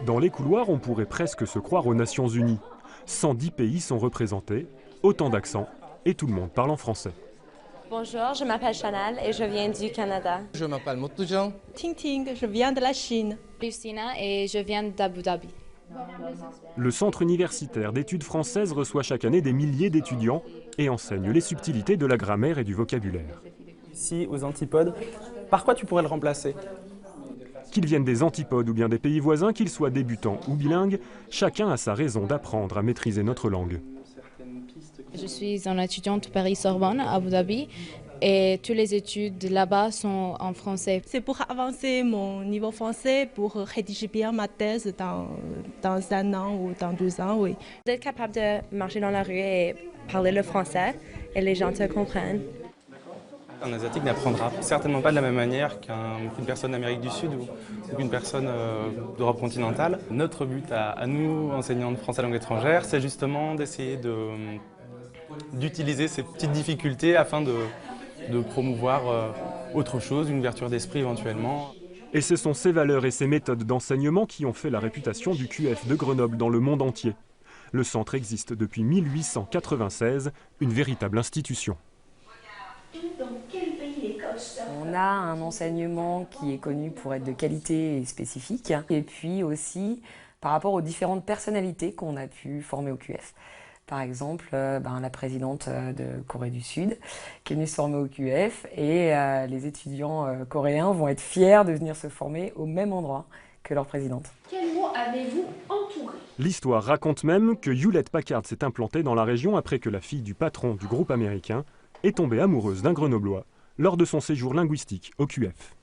Dans les couloirs, on pourrait presque se croire aux Nations Unies. 110 pays sont représentés, autant d'accents, et tout le monde parle en français. Bonjour, je m'appelle Chanel et je viens du Canada. Je m'appelle Motoujan. Ting Ting, je viens de la Chine. Lucina et je viens d'Abu Dhabi. Le Centre universitaire d'études françaises reçoit chaque année des milliers d'étudiants et enseigne les subtilités de la grammaire et du vocabulaire. Ici, aux antipodes, par quoi tu pourrais le remplacer? Qu'ils viennent des antipodes ou bien des pays voisins, qu'ils soient débutants ou bilingues, chacun a sa raison d'apprendre à maîtriser notre langue. Je suis une étudiante Paris-Sorbonne à Abu Dhabi et toutes les études là-bas sont en français. C'est pour avancer mon niveau français, pour rédiger bien ma thèse dans 1 an ou dans 2 ans, oui. D'être capable de marcher dans la rue et parler le français et les gens te comprennent. Un Asiatique n'apprendra certainement pas de la même manière qu'une personne d'Amérique du Sud ou qu'une personne d'Europe continentale. Notre but à nous, enseignants de français langue étrangère, c'est justement d'essayer d'utiliser ces petites difficultés afin de promouvoir autre chose, une ouverture d'esprit éventuellement. Et ce sont ces valeurs et ces méthodes d'enseignement qui ont fait la réputation du QF de Grenoble dans le monde entier. Le centre existe depuis 1896, une véritable institution. On a un enseignement qui est connu pour être de qualité et spécifique, et puis aussi par rapport aux différentes personnalités qu'on a pu former au QF. Par exemple, la présidente de Corée du Sud qui est venue se former au QF, et les étudiants coréens vont être fiers de venir se former au même endroit que leur présidente. Quel mot avez-vous entouré? L'histoire raconte même que Hewlett Packard s'est implantée dans la région après que la fille du patron du groupe américain est tombée amoureuse d'un Grenoblois lors de son séjour linguistique au QF.